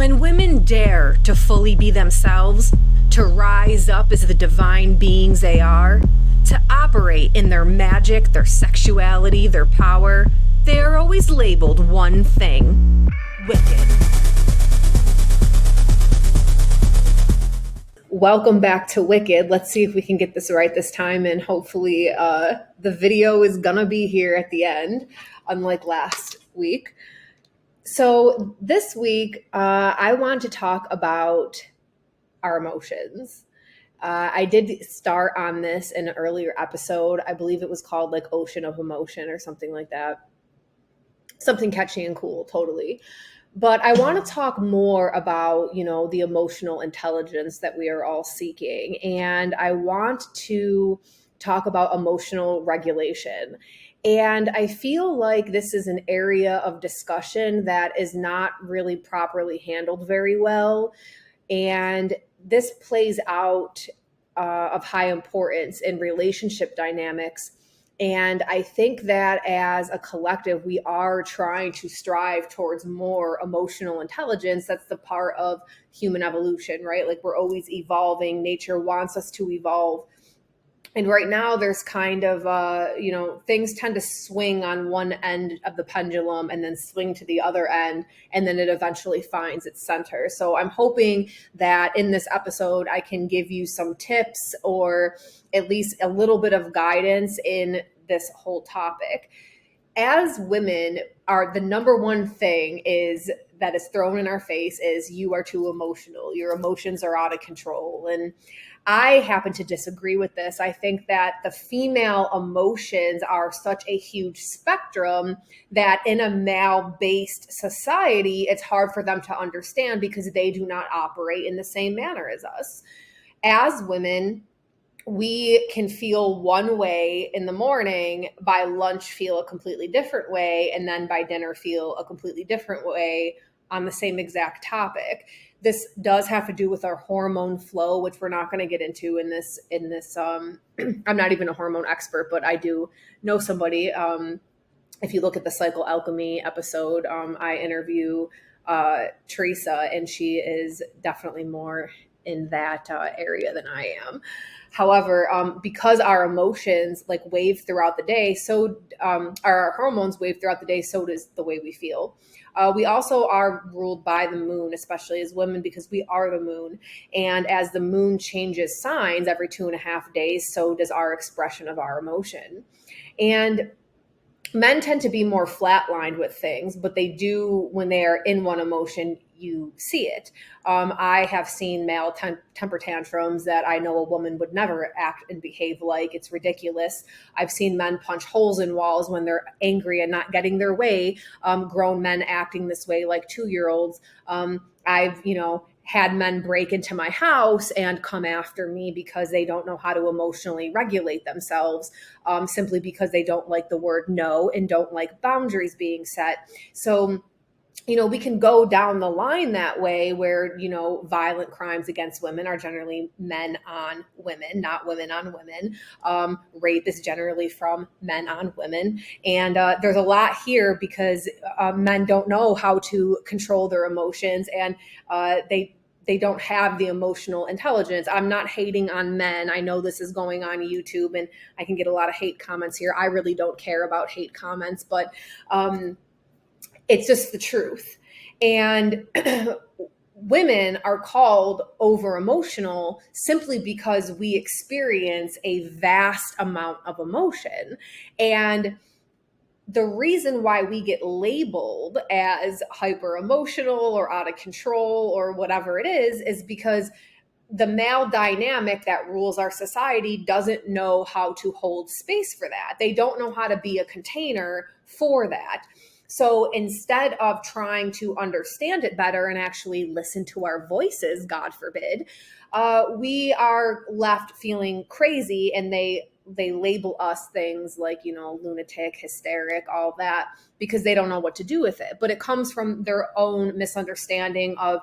When women dare to fully be themselves, to rise up as the divine beings they are, to operate in their magic, their sexuality, their power, they are always labeled one thing: wicked. Welcome back to Wicked. Let's see if we can get this right this time, and hopefully the video is gonna be here at the end, unlike last week. So this week, I want to talk about our emotions. I did start on this in an earlier episode. I believe it was called like Ocean of Emotion or something like that. Something catchy and cool, totally. But I want to talk more about, the emotional intelligence that we are all seeking. And I want to talk about emotional regulation. And I feel like this is an area of discussion that is not really properly handled very well. And this plays out of high importance in relationship dynamics. And I think that as a collective, we are trying to strive towards more emotional intelligence. That's the part of human evolution, right? Like we're always evolving. Nature wants us to evolve. And right now there's kind of, things tend to swing on one end of the pendulum and then swing to the other end, and then it eventually finds its center. So I'm hoping that in this episode, I can give you some tips or at least a little bit of guidance in this whole topic. As women, the number one thing that is thrown in our face is you are too emotional. Your emotions are out of control. And I happen to disagree with this. I think that the female emotions are such a huge spectrum that in a male-based society, it's hard for them to understand because they do not operate in the same manner as us. As women, we can feel one way in the morning, by lunch feel a completely different way, and then by dinner feel a completely different way on the same exact topic. This does have to do with our hormone flow, which we're not going to get into in this. I'm not even a hormone expert, but I do know somebody. If you look at the Cycle Alchemy episode, I interview Teresa, and she is definitely more in that area than I am. However, because our emotions like wave throughout the day, so our hormones wave throughout the day, so does the way we feel. We also are ruled by the moon, especially as women, because we are the moon. And as the moon changes signs every 2.5 days, so does our expression of our emotion. And men tend to be more flatlined with things, but they do, when they are in one emotion, you see it. I have seen male temper tantrums that I know a woman would never act and behave like. It's ridiculous. I've seen men punch holes in walls when they're angry and not getting their way. Grown men acting this way like 2-year-olds. I've, had men break into my house and come after me because they don't know how to emotionally regulate themselves, simply because they don't like the word no and don't like boundaries being set. So, we can go down the line that way where, violent crimes against women are generally men on women, not women on women. Rape is generally from men on women. And there's a lot here because men don't know how to control their emotions, and they don't have the emotional intelligence. I'm not hating on men. I know this is going on YouTube and I can get a lot of hate comments here. I really don't care about hate comments, but it's just the truth. And women are called over emotional simply because we experience a vast amount of emotion. And the reason why we get labeled as hyper emotional or out of control or whatever it is because the male dynamic that rules our society doesn't know how to hold space for that. They don't know how to be a container for that. So instead of trying to understand it better and actually listen to our voices, God forbid, we are left feeling crazy, and they label us things like, lunatic, hysteric, all that, because they don't know what to do with it. But it comes from their own misunderstanding of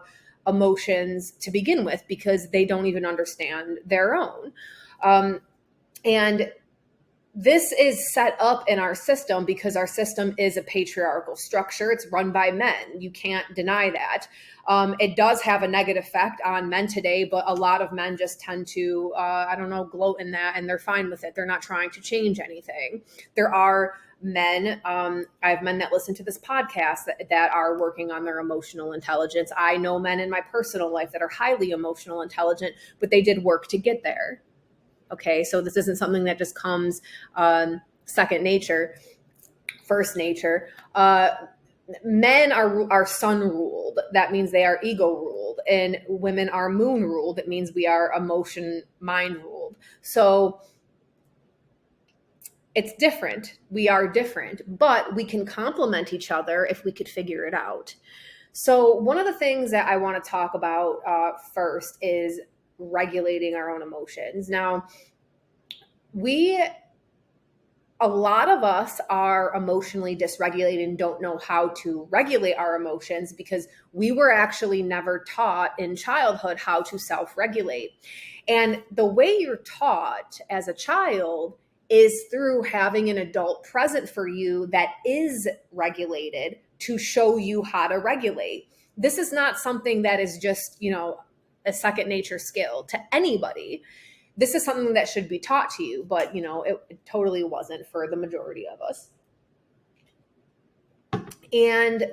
emotions to begin with, because they don't even understand their own. And this is set up in our system because our system is a patriarchal structure. It's run by men. You can't deny that. It does have a negative effect on men today, but a lot of men just tend to, I don't know, gloat in that, and they're fine with it. They're not trying to change anything. There are men, I have men that listen to this podcast that are working on their emotional intelligence. I know men in my personal life that are highly emotional intelligent, but they did work to get there. Okay, so this isn't something that just comes second nature, first nature. Men are sun ruled. That means they are ego ruled, and women are moon ruled. It means we are emotion mind ruled. So it's different. We are different, but we can complement each other if we could figure it out. So one of the things that I want to talk about first is regulating our own emotions. Now, a lot of us are emotionally dysregulated and don't know how to regulate our emotions because we were actually never taught in childhood how to self-regulate. And the way you're taught as a child is through having an adult present for you that is regulated to show you how to regulate. This is not something that is just, a second nature skill to anybody. This is something that should be taught to you, but it totally wasn't for the majority of us. And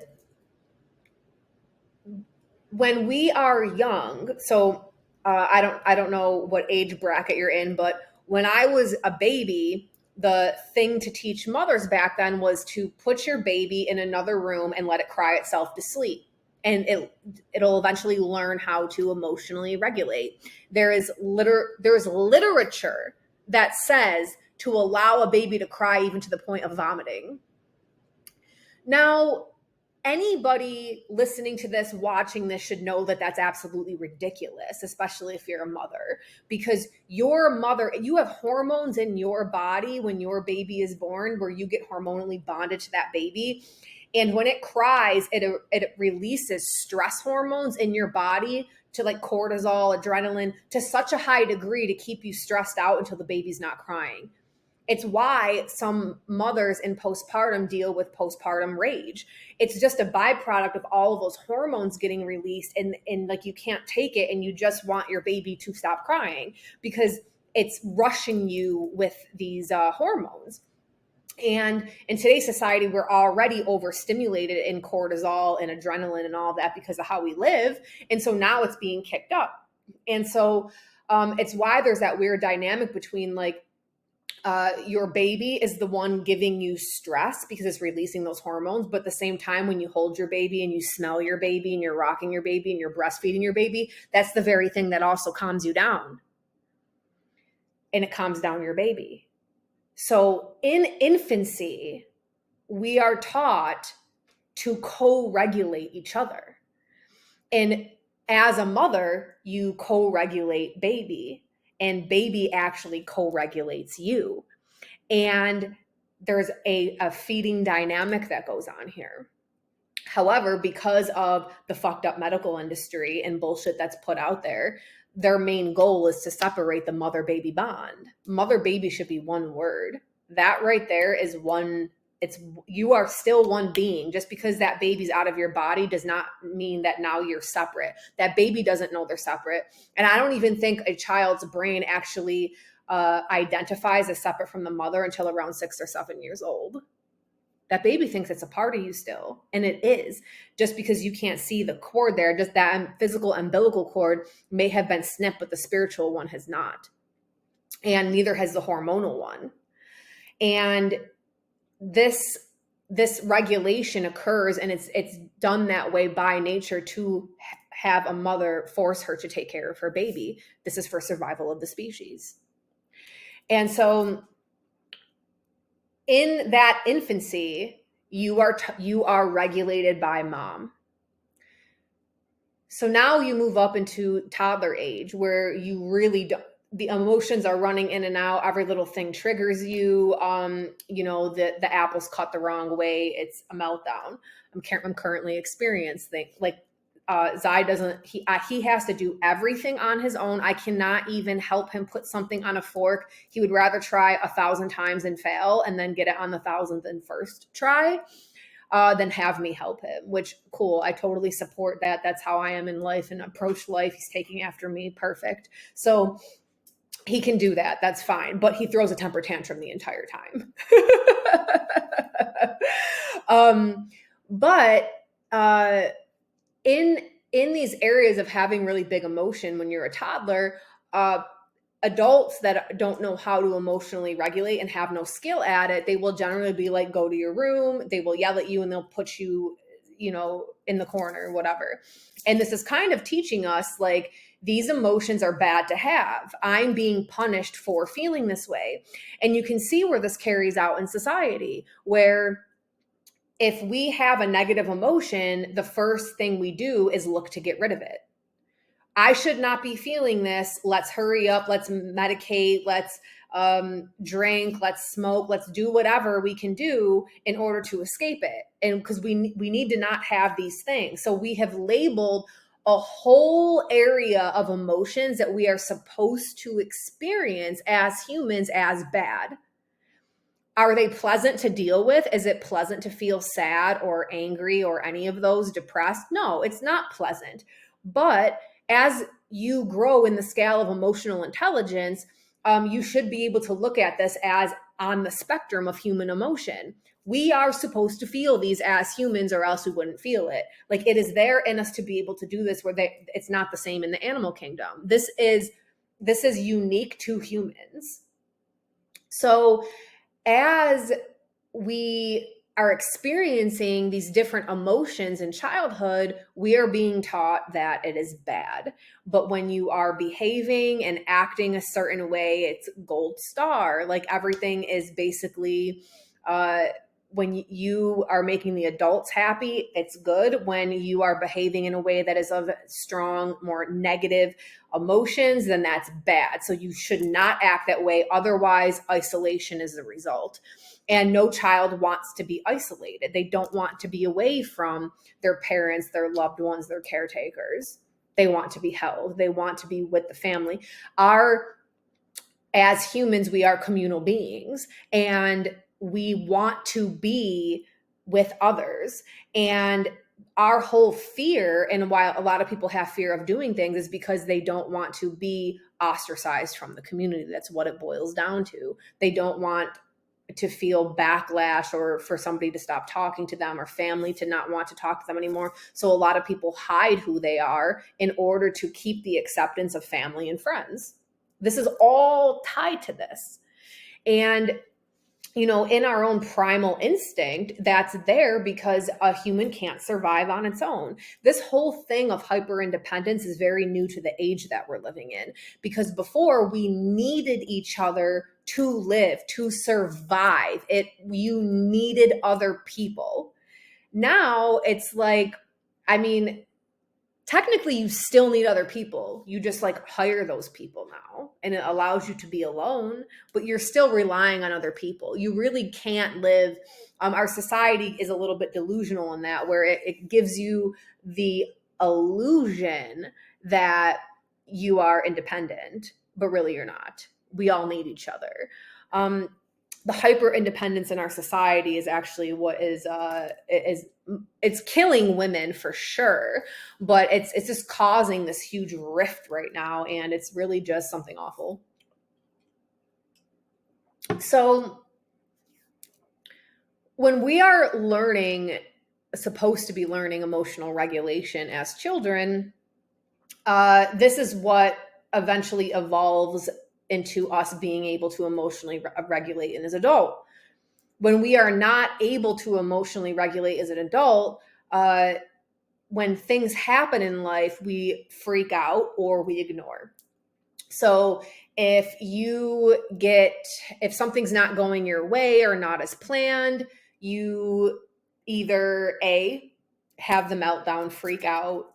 when we are young, so I don't know what age bracket you're in, but when I was a baby, the thing to teach mothers back then was to put your baby in another room and let it cry itself to sleep. And it'll eventually learn how to emotionally regulate. There's literature that says to allow a baby to cry even to the point of vomiting. Now, anybody listening to this, watching this, should know that that's absolutely ridiculous, especially if you're a mother, because you have hormones in your body when your baby is born where you get hormonally bonded to that baby. And when it cries, it releases stress hormones in your body to like cortisol, adrenaline, to such a high degree to keep you stressed out until the baby's not crying. It's why some mothers in postpartum deal with postpartum rage. It's just a byproduct of all of those hormones getting released, and like you can't take it and you just want your baby to stop crying because it's rushing you with these hormones. And in today's society, we're already overstimulated in cortisol and adrenaline and all of that because of how we live. And so now it's being kicked up. And so it's why there's that weird dynamic between like your baby is the one giving you stress because it's releasing those hormones. But at the same time, when you hold your baby and you smell your baby and you're rocking your baby and you're breastfeeding your baby, that's the very thing that also calms you down. And it calms down your baby. So in infancy, we are taught to co-regulate each other. And as a mother, you co-regulate baby, and baby actually co-regulates you. And there's a feeding dynamic that goes on here. However, because of the fucked up medical industry and bullshit that's put out there, their main goal is to separate the mother-baby bond. Mother-baby should be one word. That right there is one. You are still one being. Just because that baby's out of your body does not mean that now you're separate. That baby doesn't know they're separate. And I don't even think a child's brain actually identifies as separate from the mother until around 6 or 7 years old. That baby thinks it's a part of you still. And it is. Just because you can't see the cord there, just that physical umbilical cord may have been snipped, but the spiritual one has not. And neither has the hormonal one. And this regulation occurs, and it's done that way by nature to have a mother force her to take care of her baby. This is for survival of the species. And so in that infancy, you are regulated by mom. So now you move up into toddler age where you really don't, the emotions are running in and out. Every little thing triggers you. The apple's cut the wrong way. It's a meltdown. I'm currently experiencing like Zai doesn't, he has to do everything on his own. I cannot even help him put something on a fork. He would rather try 1,000 times and fail and then get it on the 1,000th and first try than have me help him, which cool. I totally support that. That's how I am in life and approach life. He's taking after me. Perfect. So he can do that. That's fine. But he throws a temper tantrum the entire time. But in these areas of having really big emotion when you're a toddler, adults that don't know how to emotionally regulate and have no skill at it, they will generally be like, go to your room. They will yell at you and they'll put you, in the corner, whatever. And this is kind of teaching us like, these emotions are bad to have. I'm being punished for feeling this way. And you can see where this carries out in society, where if we have a negative emotion, the first thing we do is look to get rid of it. I should not be feeling this. Let's hurry up. Let's medicate. Let's drink. Let's smoke. Let's do whatever we can do in order to escape it. And because we need to not have these things. So we have labeled a whole area of emotions that we are supposed to experience as humans as bad. Are they pleasant to deal with? Is it pleasant to feel sad or angry or any of those, depressed? No, it's not pleasant. But as you grow in the scale of emotional intelligence, you should be able to look at this as on the spectrum of human emotion. We are supposed to feel these as humans, or else we wouldn't feel it. Like, it is there in us to be able to do this, where it's not the same in the animal kingdom. This is unique to humans. So as we are experiencing these different emotions in childhood, we are being taught that it is bad. But when you are behaving and acting a certain way, it's gold star. Like, everything is basically, when you are making the adults happy, it's good. When you are behaving in a way that is of strong, more negative emotions, then that's bad. So you should not act that way. Otherwise, isolation is the result. And no child wants to be isolated. They don't want to be away from their parents, their loved ones, their caretakers. They want to be held. They want to be with the family. As humans, we are communal beings, and we want to be with others. And our whole fear, and why a lot of people have fear of doing things, is because they don't want to be ostracized from the community. That's what it boils down to. They don't want to feel backlash, or for somebody to stop talking to them, or family to not want to talk to them anymore. So a lot of people hide who they are in order to keep the acceptance of family and friends. This is all tied to this. And in our own primal instinct, that's there because a human can't survive on its own. This whole thing of hyper independence is very new to the age that we're living in, because before, we needed each other to live, to survive. You needed other people. Now it's like, technically you still need other people. You just hire those people now, and it allows you to be alone, but you're still relying on other people. You really can't live. Our society is a little bit delusional in that, where it gives you the illusion that you are independent, but really you're not. We all need each other. The hyper independence in our society is actually what it's killing women for sure, but it's just causing this huge rift right now, and it's really just something awful. So when we are supposed to be learning emotional regulation as children, this is what eventually evolves into us being able to emotionally regulate as an adult. When we are not able to emotionally regulate as an adult, when things happen in life, we freak out or we ignore. So if something's not going your way or not as planned, you either have the meltdown, freak out,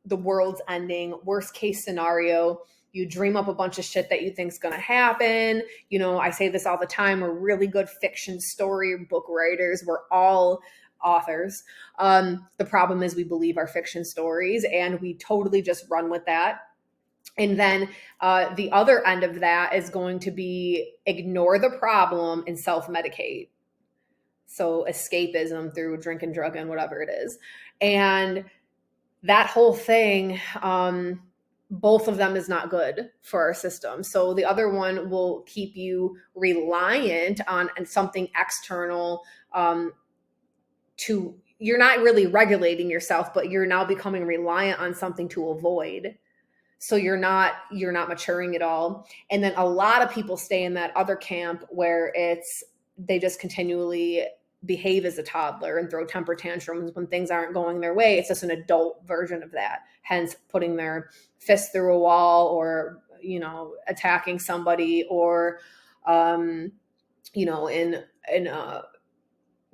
the world's ending, worst case scenario, you dream up a bunch of shit that you think's going to happen. I say this all the time. We're really good fiction story book writers. We're all authors. The problem is we believe our fiction stories and we totally just run with that. And then the other end of that is going to be ignore the problem and self-medicate. So escapism through drink and drug and whatever it is. And that whole thing, both of them is not good for our system. So the other one will keep you reliant on something external to, you're not really regulating yourself, but you're now becoming reliant on something to avoid. So you're not maturing at all. And then a lot of people stay in that other camp where they just continually behave as a toddler and throw temper tantrums when things aren't going their way. It's just an adult version of that. Hence putting their fist through a wall or, attacking somebody or,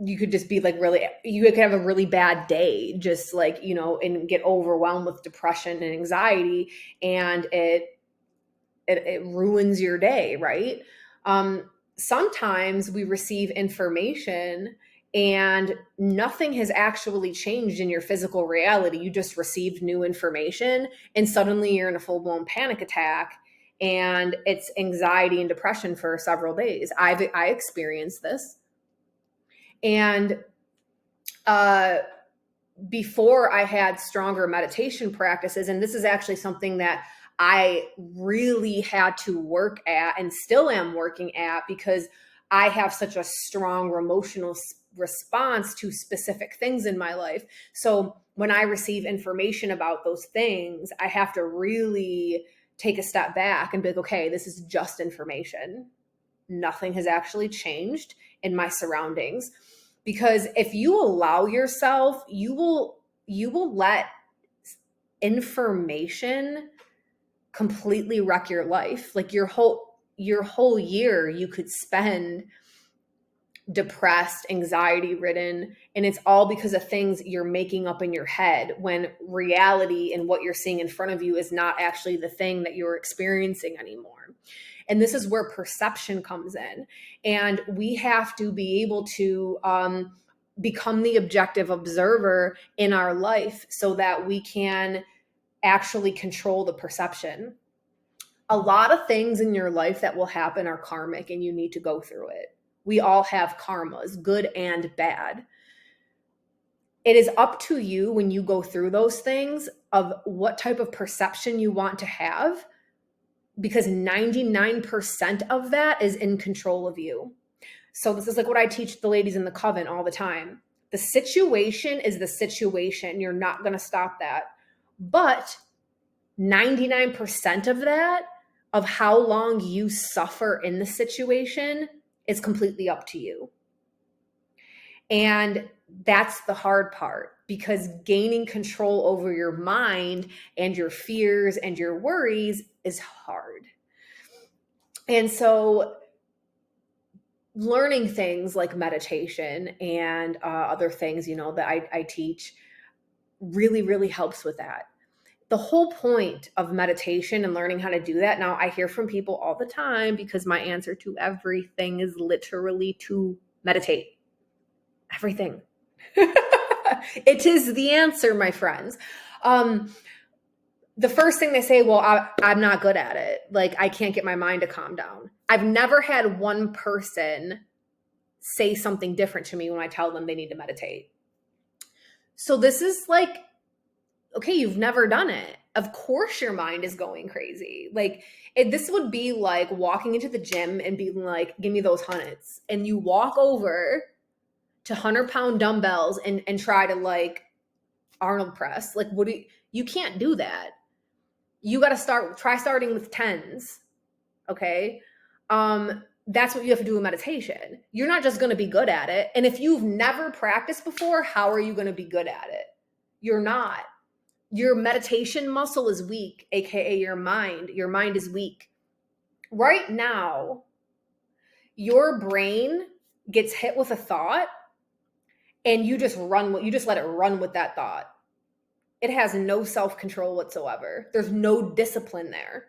you could just be like you could have a really bad day, just like, and get overwhelmed with depression and anxiety, and it ruins your day, right? Sometimes we receive information and nothing has actually changed in your physical reality. You just received new information and suddenly you're in a full-blown panic attack and it's anxiety and depression for several days. I experienced this. And before I had stronger meditation practices, and this is actually something that I really had to work at and still am working at, because I have such a strong emotional response to specific things in my life. So when I receive information about those things, I have to really take a step back and be like, okay, this is just information. Nothing has actually changed in my surroundings. Because if you allow yourself, you will let information completely wreck your life. Like your whole year you could spend depressed, anxiety ridden, and it's all because of things you're making up in your head, when reality and what you're seeing in front of you is not actually the thing that you're experiencing anymore. And this is where perception comes in. And we have to be able to become the objective observer in our life so that we can actually control the perception. A lot of things in your life that will happen are karmic and you need to go through it. We all have karmas, good and bad. It is up to you when you go through those things of what type of perception you want to have, because 99% of that is in control of you. So this is like what I teach the ladies in the coven all the time. The situation is the situation. You're not going to stop that. But 99% of that, of how long you suffer in the situation, is completely up to you. And that's the hard part, because gaining control over your mind and your fears and your worries is hard. And so learning things like meditation and other things, that I teach really, really helps with that. The whole point of meditation and learning how to do that. Now, I hear from people all the time, because my answer to everything is literally to meditate. Everything. It is the answer, my friends. The first thing they say, well, I'm not good at it. Like, I can't get my mind to calm down. I've never had one person say something different to me when I tell them they need to meditate. So this is like, okay, you've never done it. Of course your mind is going crazy. Like, this would be like walking into the gym and being like, give me those hundreds. And you walk over to 100-pound dumbbells and try to like Arnold press. Like, you can't do that. You got to try starting with tens. Okay. That's what you have to do in meditation. You're not just going to be good at it. And if you've never practiced before, how are you going to be good at it? You're not. Your meditation muscle is weak, aka your mind. Your mind is weak. Right now, your brain gets hit with a thought and you just let it run with that thought. It has no self-control whatsoever. There's no discipline there.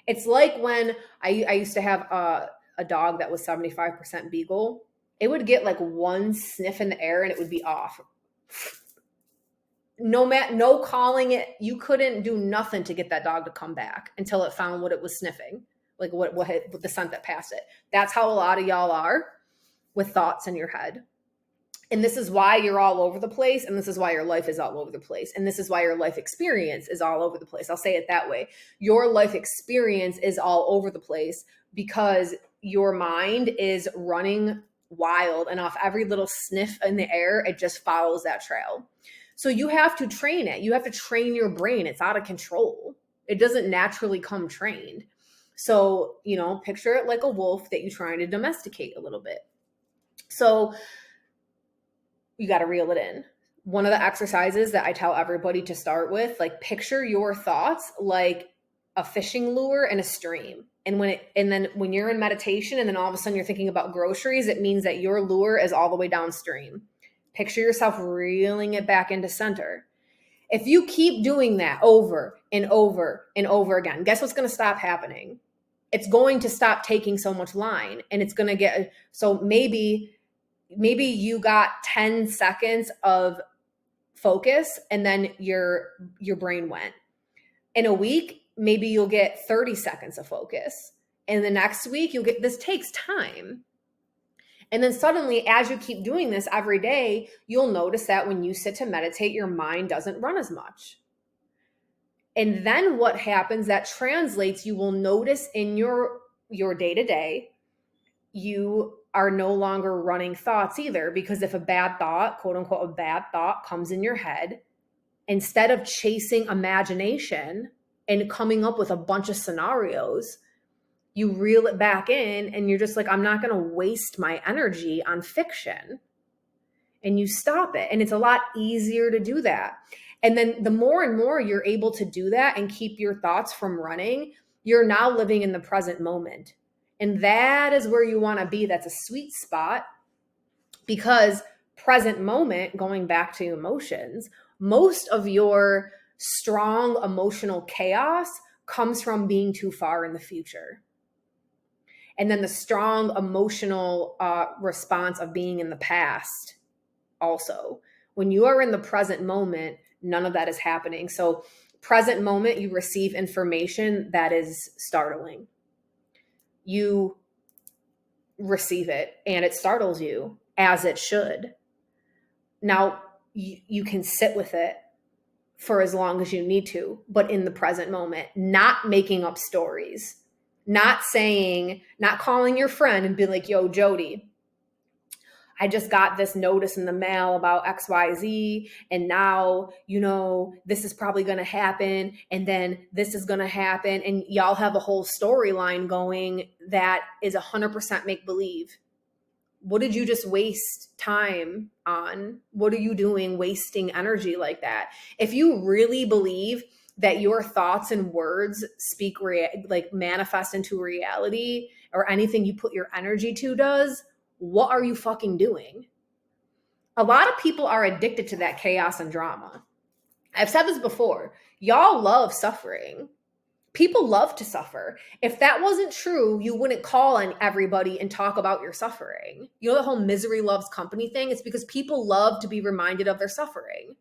It's like when I used to have a dog that was 75% beagle. It would get like one sniff in the air and it would be off. No calling it. You couldn't do nothing to get that dog to come back until it found what it was sniffing, like what the scent that passed it. That's how a lot of y'all are with thoughts in your head. And this is why you're all over the place. And this is why your life is all over the place. And this is why your life experience is all over the place. I'll say it that way. Your life experience is all over the place because your mind is running wild, and off every little sniff in the air, it just follows that trail. So you have to train it. You have to train your brain. It's out of control. It doesn't naturally come trained. So, picture it like a wolf that you're trying to domesticate a little bit. So you got to reel it in. One of the exercises that I tell everybody to start with, like, picture your thoughts like a fishing lure in a stream. And then when you're in meditation and then all of a sudden you're thinking about groceries, it means that your lure is all the way downstream. Picture yourself reeling it back into center. If you keep doing that over and over and over again, guess what's going to stop happening? It's going to stop taking so much line, and it's going to get, so maybe you got 10 seconds of focus and then your brain went. In a week, maybe you'll get 30 seconds of focus. And the next week you'll get, this takes time. And then suddenly, as you keep doing this every day, you'll notice that when you sit to meditate, your mind doesn't run as much. And then what happens, that translates, you will notice in your day-to-day, you are no longer running thoughts either, because if a bad thought, quote unquote, a bad thought comes in your head, instead of chasing imagination and coming up with a bunch of scenarios, you reel it back in and you're just like, I'm not going to waste my energy on fiction. And you stop it. And it's a lot easier to do that. And then the more and more you're able to do that and keep your thoughts from running, you're now living in the present moment. And that is where you want to be. That's a sweet spot, because present moment, going back to emotions, most of your strong emotional chaos comes from being too far in the future. And then the strong emotional response of being in the past also. When you are in the present moment, none of that is happening. So present moment, you receive information that is startling. You receive it and it startles you, as it should. Now, you can sit with it for as long as you need to, but in the present moment, not making up stories, not calling your friend and be like, yo, Jody, I just got this notice in the mail about XYZ, and now, this is probably going to happen, and then this is going to happen, and y'all have a whole storyline going that is 100% make-believe. What did you just waste time on? What are you doing wasting energy like that? If you really believe that your thoughts and words manifest into reality, or anything you put your energy to does, what are you fucking doing? A lot of people are addicted to that chaos and drama. I've said this before. Y'all love suffering. People love to suffer. If that wasn't true, you wouldn't call on everybody and talk about your suffering. You know the whole misery loves company thing? It's because people love to be reminded of their suffering.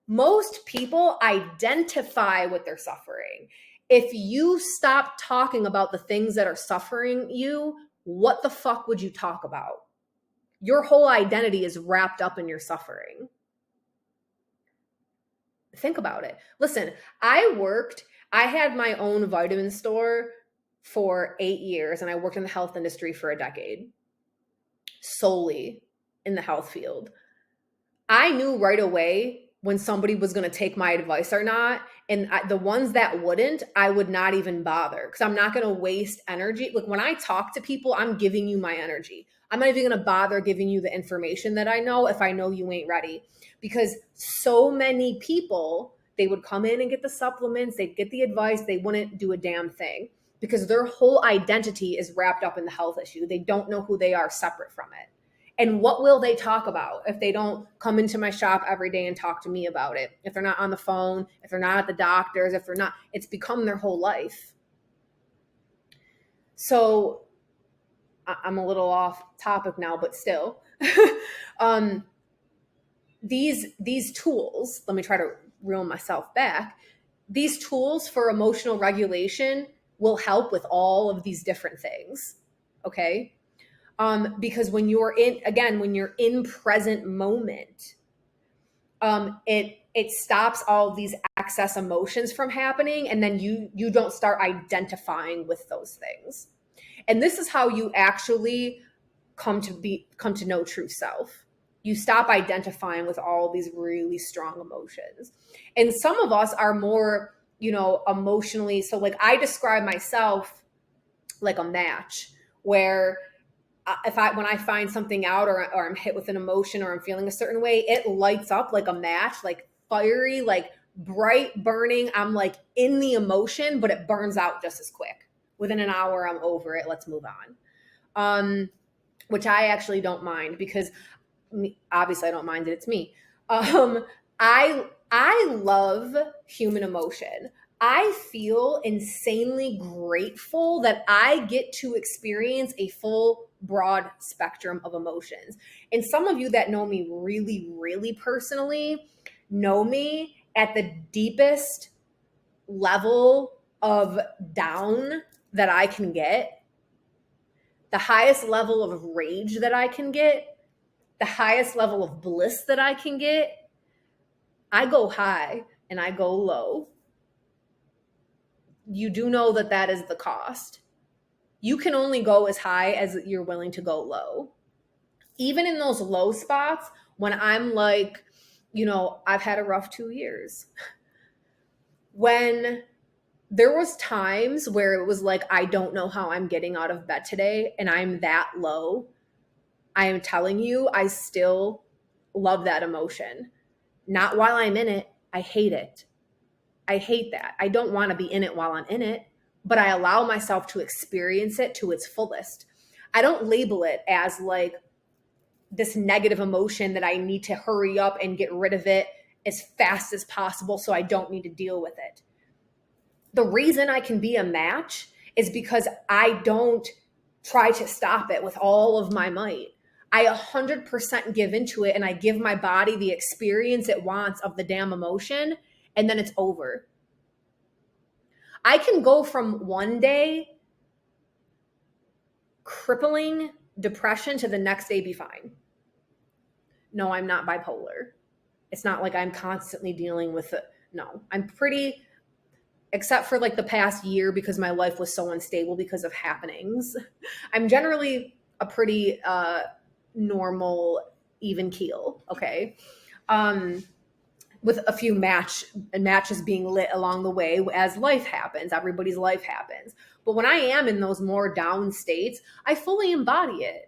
Most people identify with their suffering. If you stop talking about the things that are suffering you, what the fuck would you talk about? Your whole identity is wrapped up in your suffering. Think about it. Listen, I had my own vitamin store for 8 years, and I worked in the health industry for a decade, solely in the health field. I knew right away when somebody was going to take my advice or not. And the ones that wouldn't, I would not even bother, because I'm not going to waste energy. Like, when I talk to people, I'm giving you my energy. I'm not even going to bother giving you the information that I know if I know you ain't ready. Because so many people, they would come in and get the supplements, they'd get the advice, they wouldn't do a damn thing, because their whole identity is wrapped up in the health issue. They don't know who they are separate from it. And what will they talk about if they don't come into my shop every day and talk to me about it? If they're not on the phone, if they're not at the doctor's, it's become their whole life. So I'm a little off topic now, but still. These tools, let me try to reel myself back. These tools for emotional regulation will help with all of these different things. Okay. Because when you're in present moment, it stops all of these excess emotions from happening, and then you don't start identifying with those things. And this is how you actually come to know true self. You stop identifying with all these really strong emotions. And some of us are more, emotionally. So like I describe myself like a match where when I find something out, or I'm hit with an emotion, or I'm feeling a certain way, it lights up like a match, like fiery, like bright burning. I'm like in the emotion, but it burns out just as quick. Within an hour, I'm over it. Let's move on. Which I actually don't mind, because obviously I don't mind it. It's me. I love human emotion. I feel insanely grateful that I get to experience a full, broad spectrum of emotions. And some of you that know me really, really personally know me at the deepest level of down that I can get, the highest level of rage that I can get, the highest level of bliss that I can get. I go high and I go low. You do know that is the cost. You can only go as high as you're willing to go low. Even in those low spots, when I'm like, I've had a rough 2 years. When there was times where it was like, I don't know how I'm getting out of bed today, and I'm that low, I am telling you, I still love that emotion. Not while I'm in it. I hate it. I hate that. I don't want to be in it while I'm in it, but I allow myself to experience it to its fullest. I don't label it as like this negative emotion that I need to hurry up and get rid of it as fast as possible so I don't need to deal with it. The reason I can be a match is because I don't try to stop it with all of my might. I 100% give into it, and I give my body the experience it wants of the damn emotion, and then it's over. I can go from one day crippling depression to the next day be fine. No, I'm not bipolar. It's not like I'm constantly dealing with it. No, I'm pretty, except for like the past year because my life was so unstable because of happenings. I'm generally a pretty normal, even keel, okay? With a few matches being lit along the way as life happens. Everybody's life happens. But when I am in those more down states, I fully embody it.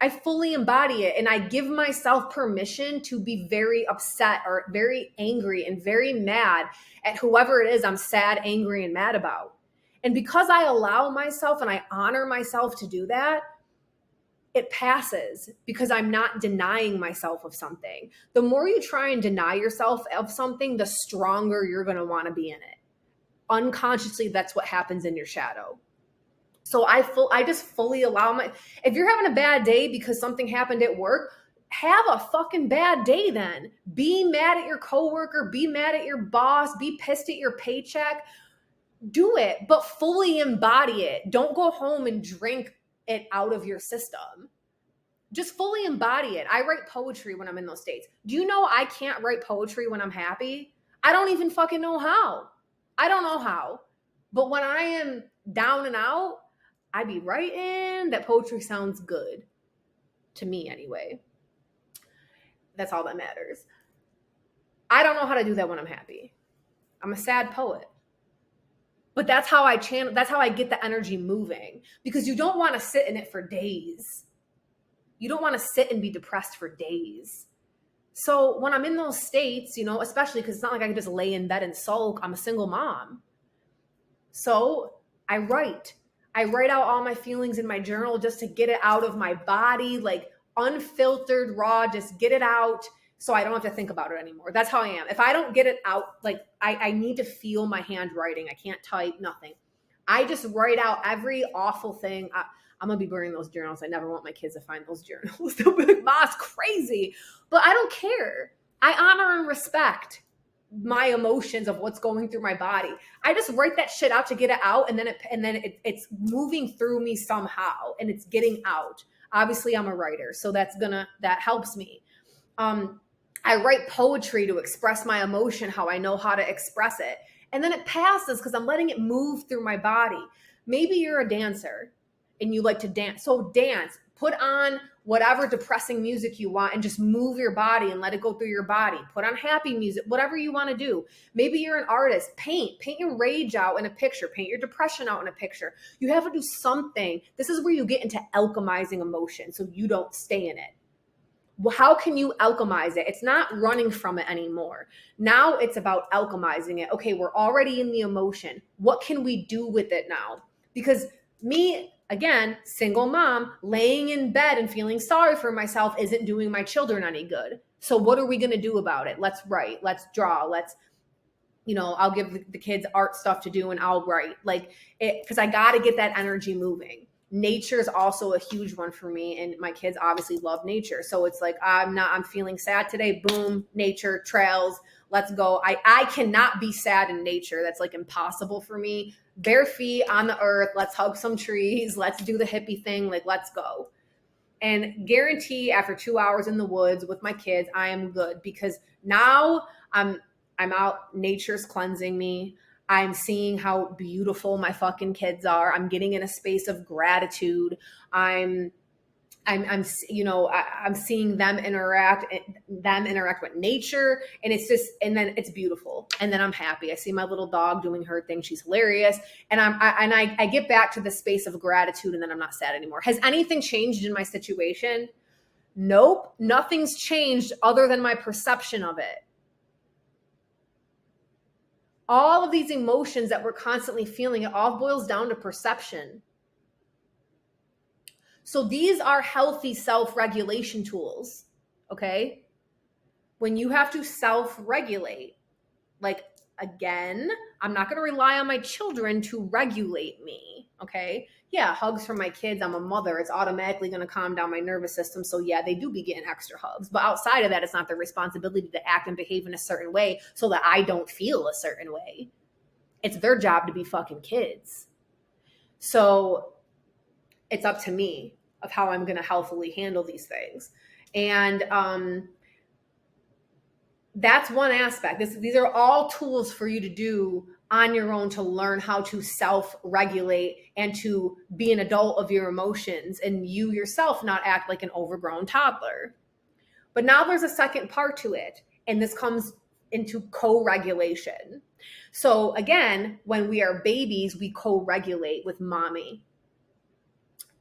And I give myself permission to be very upset or very angry and very mad at whoever it is I'm sad, angry, and mad about. And because I allow myself and I honor myself to do that, it passes because I'm not denying myself of something. The more you try and deny yourself of something, the stronger you're going to want to be in it. Unconsciously, that's what happens in your shadow. So I just fully allow if you're having a bad day because something happened at work, have a fucking bad day then. Be mad at your coworker, be mad at your boss, be pissed at your paycheck. Do it, but fully embody it. Don't go home and drink it out of your system. Just fully embody it. I write poetry when I'm in those states. Do you know I can't write poetry when I'm happy? I don't even fucking know how. I don't know how. But when I am down and out, I be writing. That poetry sounds good. To me, anyway. That's all that matters. I don't know how to do that when I'm happy. I'm a sad poet. But that's how I get the energy moving. Because you don't want to sit in it for days. You don't want to sit and be depressed for days. So when I'm in those states, especially because it's not like I can just lay in bed and sulk. I'm a single mom. So I write. I write out all my feelings in my journal just to get it out of my body, like unfiltered, raw, just get it out so I don't have to think about it anymore. That's how I am. If I don't get it out, like I need to feel my handwriting. I can't type, nothing. I just write out every awful thing I'm gonna be burning those journals. I never want my kids to find those journals. They'll be like, Ma's crazy. But I don't care. I honor and respect my emotions of what's going through my body. I just write that shit out to get it out, and then it's moving through me somehow, and it's getting out. Obviously, I'm a writer, so that helps me. I write poetry to express my emotion, how I know how to express it. And then it passes because I'm letting it move through my body. Maybe you're a dancer and you like to dance. So dance, put on whatever depressing music you want and just move your body and let it go through your body. Put on happy music, whatever you want to do. Maybe you're an artist, paint your rage out in a picture, paint your depression out in a picture. You have to do something. This is where you get into alchemizing emotion so you don't stay in it. How can you alchemize it? It's not running from it anymore. Now it's about alchemizing it. Okay, we're already in the emotion. What can we do with it now? Because me, again, single mom, laying in bed and feeling sorry for myself isn't doing my children any good. So what are we going to do about it? Let's write, let's draw, I'll give the kids art stuff to do and I'll write because I got to get that energy moving. Nature is also a huge one for me, and my kids obviously love nature. So it's like, I'm feeling sad today. Boom, nature, trails, let's go. I cannot be sad in nature. That's like impossible for me. Bare feet on the earth. Let's hug some trees. Let's do the hippie thing. Let's go. And guarantee after 2 hours in the woods with my kids, I am good because now I'm out. Nature's cleansing me. I'm seeing how beautiful my fucking kids are. I'm getting in a space of gratitude. I'm seeing them interact with nature, and then it's beautiful. And then I'm happy. I see my little dog doing her thing. She's hilarious. And I get back to the space of gratitude, and then I'm not sad anymore. Has anything changed in my situation? Nope. Nothing's changed other than my perception of it. All of these emotions that we're constantly feeling, it all boils down to perception. So these are healthy self-regulation tools, okay? When you have to self-regulate, again, I'm not going to rely on my children to regulate me, okay? Yeah, hugs from my kids. I'm a mother. It's automatically going to calm down my nervous system. So yeah, they do be getting extra hugs. But outside of that, it's not their responsibility to act and behave in a certain way so that I don't feel a certain way. It's their job to be fucking kids. So it's up to me of how I'm going to healthily handle these things. And that's one aspect. These are all tools for you to do on your own to learn how to self-regulate and to be an adult of your emotions and you yourself not act like an overgrown toddler. But now there's a second part to it, and this comes into co-regulation. So again, when we are babies, we co-regulate with mommy.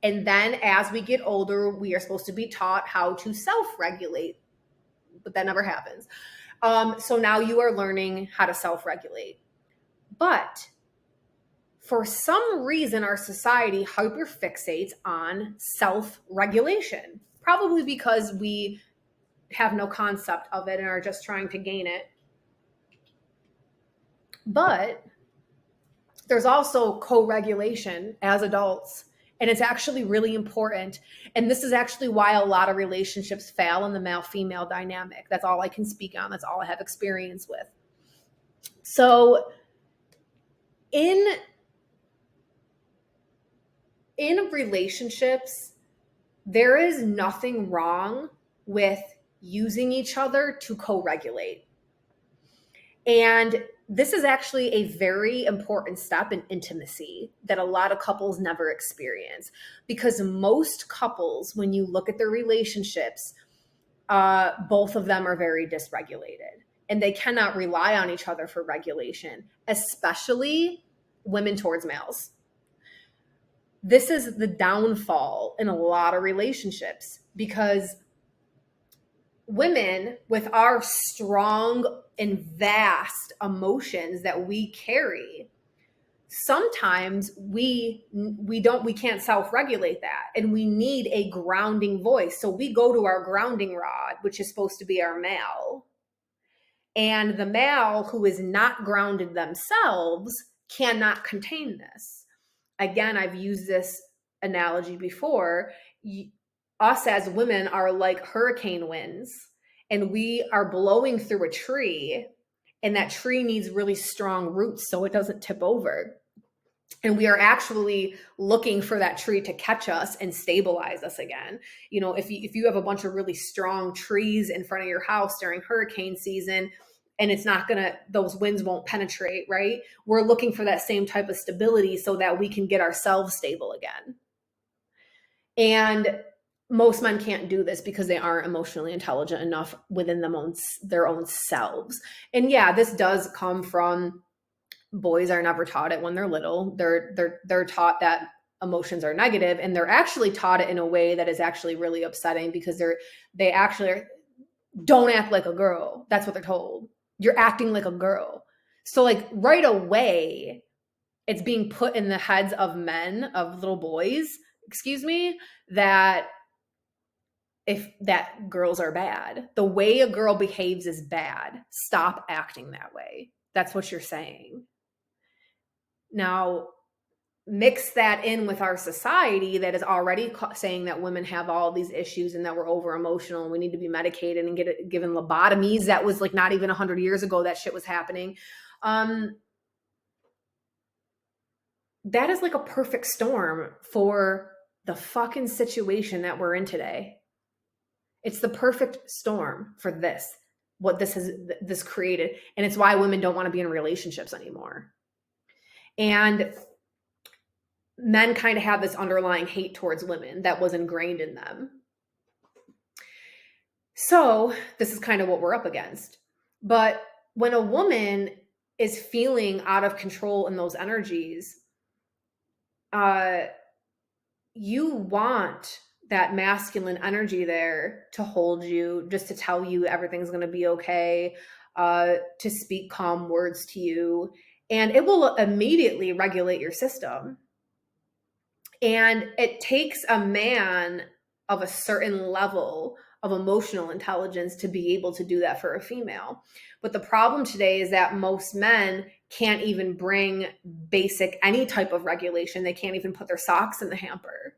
And then as we get older, we are supposed to be taught how to self-regulate, but that never happens. So now you are learning how to self-regulate. But for some reason, our society hyperfixates on self-regulation, probably because we have no concept of it and are just trying to gain it. But there's also co-regulation as adults, and it's actually really important. And this is actually why a lot of relationships fail in the male-female dynamic. That's all I can speak on. That's all I have experience with. So in relationships, there is nothing wrong with using each other to co-regulate. And this is actually a very important step in intimacy that a lot of couples never experience, because most couples, when you look at their relationships, both of them are very dysregulated and they cannot rely on each other for regulation, especially women towards males. This is the downfall in a lot of relationships, because women, with our strong and vast emotions that we carry, sometimes we can't self-regulate that, and we need a grounding voice. So we go to our grounding rod, which is supposed to be our male, and the male who is not grounded themselves cannot contain this. Again, I've used this analogy before, us as women are like hurricane winds, and we are blowing through a tree, and that tree needs really strong roots so it doesn't tip over. And we are actually looking for that tree to catch us and stabilize us again. You know, if you have a bunch of really strong trees in front of your house during hurricane season, and it's not gonna, those winds won't penetrate, right? We're looking for that same type of stability so that we can get ourselves stable again. And most men can't do this because they aren't emotionally intelligent enough within their own selves. And yeah, this does come from, boys are never taught it when they're little. They're taught that emotions are negative, and they're actually taught it in a way that is actually really upsetting, because they actually don't act like a girl. That's what they're told. You're acting like a girl. So like right away, it's being put in the heads of men, of little boys, excuse me, that girls are bad. The way a girl behaves is bad. Stop acting that way. That's what you're saying. Now, mix that in with our society that is already saying that women have all these issues and that we're over emotional and we need to be medicated and given lobotomies. That was like not even 100 years ago that shit was happening. That is like a perfect storm for the fucking situation that we're in today. It's the perfect storm for this, what this created. And it's why women don't want to be in relationships anymore. And men kind of have this underlying hate towards women that was ingrained in them. So this is kind of what we're up against. But when a woman is feeling out of control in those energies, you want that masculine energy there to hold you, just to tell you everything's going to be okay, to speak calm words to you, and it will immediately regulate your system. And it takes a man of a certain level of emotional intelligence to be able to do that for a female. But the problem today is that most men can't even bring basic, any type of regulation. They can't even put their socks in the hamper.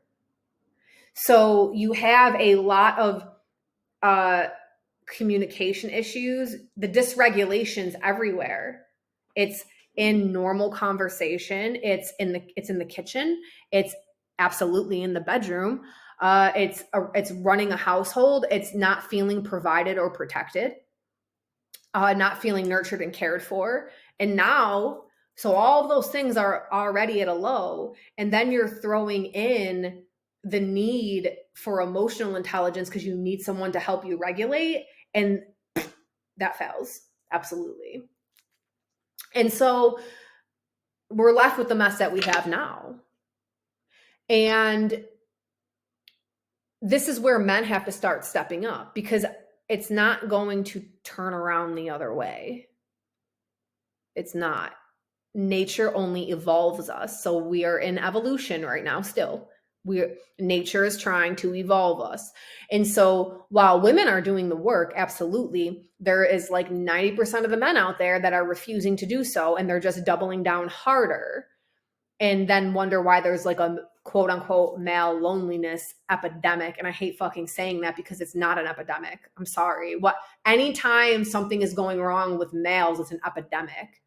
So you have a lot of communication issues, the dysregulations everywhere. It's in normal conversation. It's in the kitchen. It's absolutely in the bedroom. It's running a household. It's not feeling provided or protected, not feeling nurtured and cared for. And now, so all of those things are already at a low. And then you're throwing in the need for emotional intelligence because you need someone to help you regulate. And that fails. Absolutely. And so we're left with the mess that we have now. And this is where men have to start stepping up, because it's not going to turn around the other way. It's not. Nature only evolves us. So we are in evolution right now still. Nature is trying to evolve us. And so while women are doing the work, absolutely, there is like 90% of the men out there that are refusing to do so, and they're just doubling down harder, and then wonder why there's like a quote unquote male loneliness epidemic. And I hate fucking saying that because it's not an epidemic. I'm sorry. Anytime something is going wrong with males, it's an epidemic.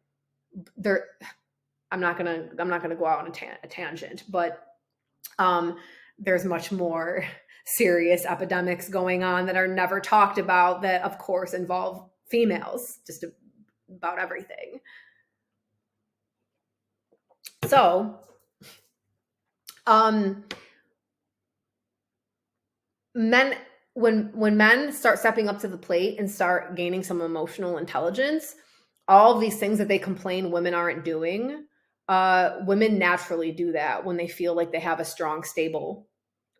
I'm not gonna go out on a tangent, but there's much more serious epidemics going on that are never talked about, that of course involve females, just about everything. So, when men start stepping up to the plate and start gaining some emotional intelligence, all of these things that they complain women aren't doing, women naturally do that when they feel like they have a strong, stable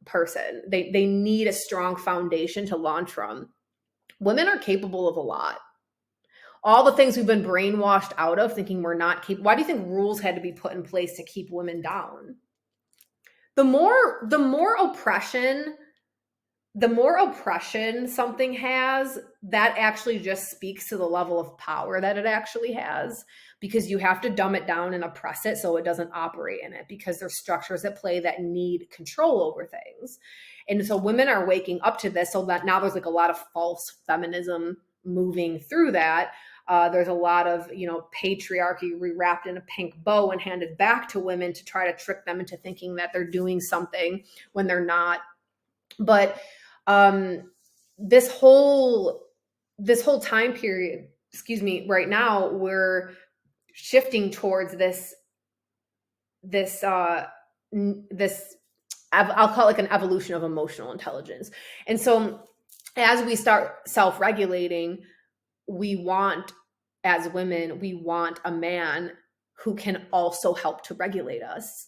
person. They need a strong foundation to launch from. Women are capable of a lot. All the things we've been brainwashed out of, thinking we're not capable. Why do you think rules had to be put in place to keep women down? The more oppression the more oppression something has, that actually just speaks to the level of power that it actually has, because you have to dumb it down and oppress it so it doesn't operate in it, because there's structures at play that need control over things. And so women are waking up to this, so that now there's like a lot of false feminism moving through that. There's a lot of, patriarchy rewrapped in a pink bow and handed back to women to try to trick them into thinking that they're doing something when they're not. But this whole time period, right now, we're shifting towards this I'll call it like an evolution of emotional intelligence. And so as we start self-regulating, as women, we want a man who can also help to regulate us.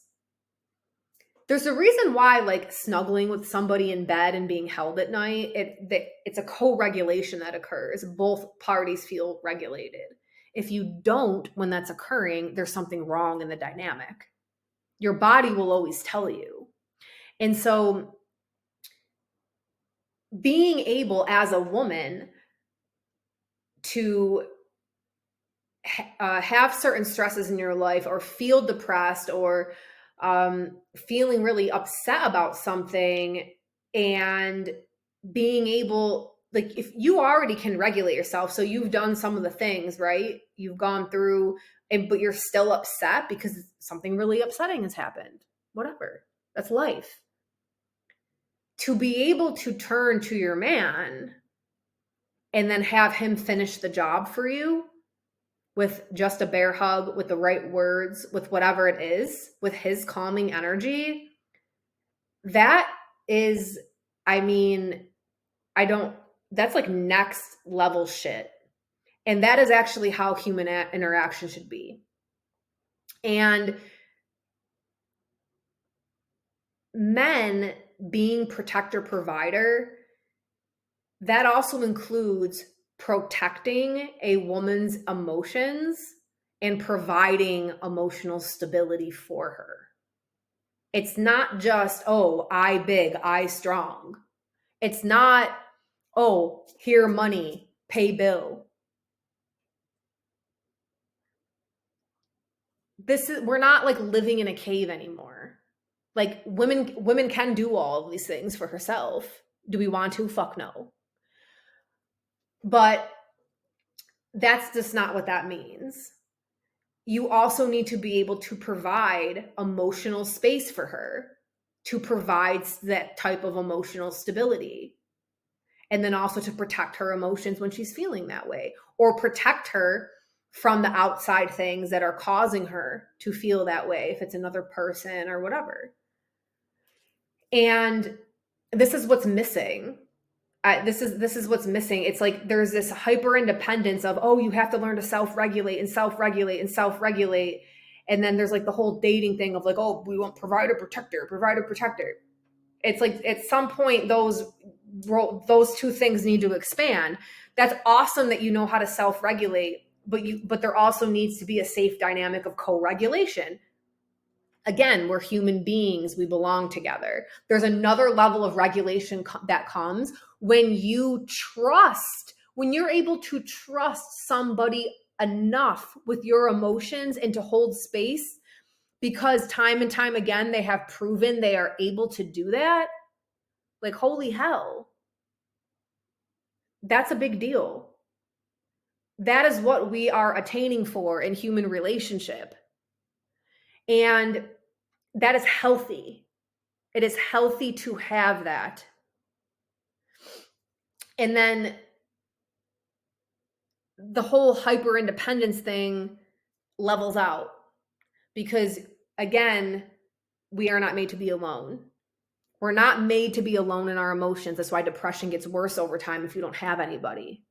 There's a reason why, like, snuggling with somebody in bed and being held at night, it's a co-regulation that occurs. Both parties feel regulated. If you don't, when that's occurring, there's something wrong in the dynamic. Your body will always tell you. And so being able as a woman to have certain stresses in your life, or feel depressed, or feeling really upset about something, and being able, like, if you already can regulate yourself, so you've done some of the things, right? You've gone through, but you're still upset because something really upsetting has happened. Whatever. That's life. To be able to turn to your man and then have him finish the job for you with just a bear hug, with the right words, with whatever it is, with his calming energy, that is, that's like next level shit. And that is actually how human interaction should be. And men being protector provider, that also includes protecting a woman's emotions and providing emotional stability for her. It's not just, oh, I big, I strong. It's not, oh, here money, pay bill. We're not like living in a cave anymore. Like, women can do all of these things for herself. Do we want to? Fuck no. But that's just not what that means. You also need to be able to provide emotional space for her, to provide that type of emotional stability. And then also to protect her emotions when she's feeling that way, or protect her from the outside things that are causing her to feel that way, if it's another person or whatever. And this is what's missing. This is what's missing. It's like there's this hyper independence of, oh, you have to learn to self-regulate and self-regulate and self-regulate. And then there's like the whole dating thing of like, oh, we want provider, protector. It's like at some point those two things need to expand. That's awesome that you know how to self-regulate, but there also needs to be a safe dynamic of co-regulation. Again, we're human beings. We belong together. There's another level of regulation that comes when you're able to trust somebody enough with your emotions and to hold space, because time and time again, they have proven they are able to do that. Like, holy hell. That's a big deal. That is what we are attaining for in human relationship. And that is healthy. It is healthy to have that. And then the whole hyper independence thing levels out, because again, we are not made to be alone. We're not made to be alone in our emotions. That's why depression gets worse over time if you don't have anybody.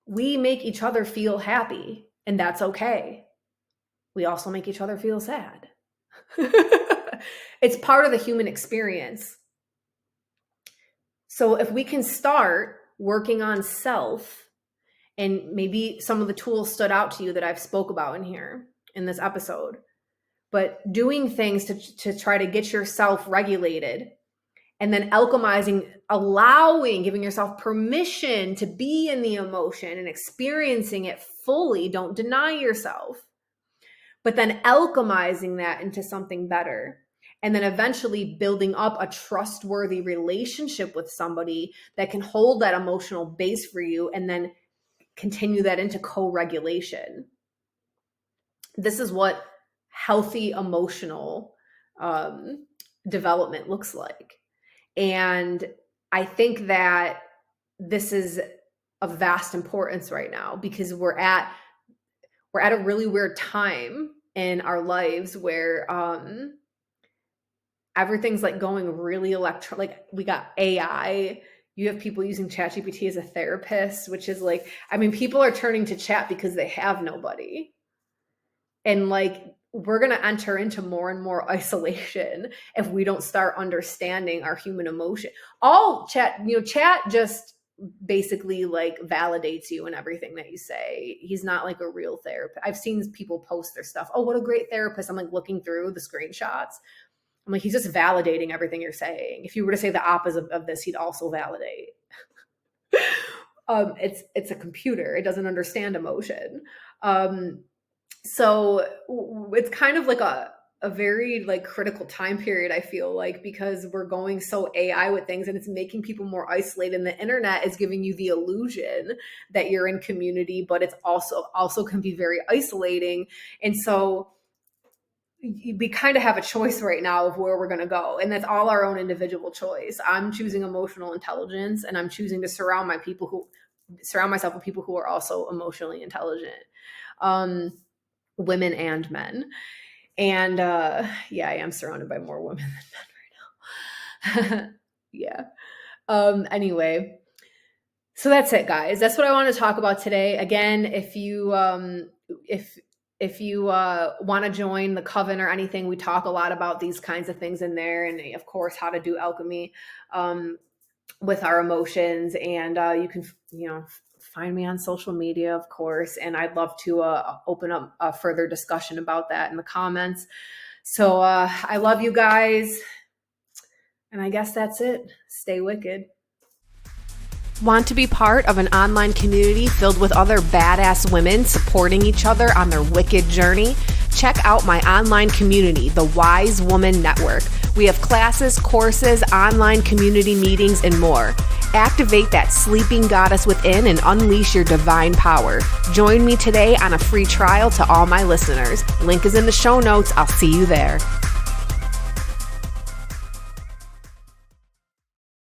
We make each other feel happy, and that's okay. We also make each other feel sad. It's part of the human experience. So if we can start working on self, and maybe some of the tools stood out to you that I've spoke about in here in this episode, but doing things to try to get yourself regulated and then giving yourself permission to be in the emotion and experiencing it fully. Don't deny yourself, but then alchemizing that into something better. And then eventually building up a trustworthy relationship with somebody that can hold that emotional base for you, and then continue that into co-regulation. This is what healthy emotional development looks like. And I think that this is of vast importance right now, because we're at a really weird time in our lives where everything's like going really like we got AI. You have people using ChatGPT as a therapist, which is like, I mean, people are turning to chat because they have nobody. And like, we're going to enter into more and more isolation if we don't start understanding our human emotion. All chat just basically like validates you and everything that you say. He's not like a real therapist. I've seen people post their stuff. Oh, what a great therapist. I'm like looking through the screenshots. I'm like, he's just validating everything you're saying. If you were to say the opposite of this, he'd also validate. It's a computer. It doesn't understand emotion. So it's kind of like a very like critical time period, I feel like, because we're going so AI with things, and it's making people more isolated. And the internet is giving you the illusion that you're in community, but it's also can be very isolating. And so we kind of have a choice right now of where we're going to go. And that's all our own individual choice. I'm choosing emotional intelligence, and I'm choosing to surround myself with people who are also emotionally intelligent. Women and men. And I am surrounded by more women than men right now. Yeah. Anyway, so that's it, guys. That's what I want to talk about today. Again, if you want to join the coven or anything, we talk a lot about these kinds of things in there, and of course how to do alchemy with our emotions. And you can find me on social media, of course, and I'd love to open up a further discussion about that in the comments. So I love you guys, and I guess that's it. Stay wicked. Want to be part of an online community filled with other badass women supporting each other on their wicked journey? Check out my online community, the Wise Woman Network. We have classes, courses, online community meetings, and more. Activate that sleeping goddess within and unleash your divine power. Join me today on a free trial to all my listeners. Link is in the show notes. I'll see you there.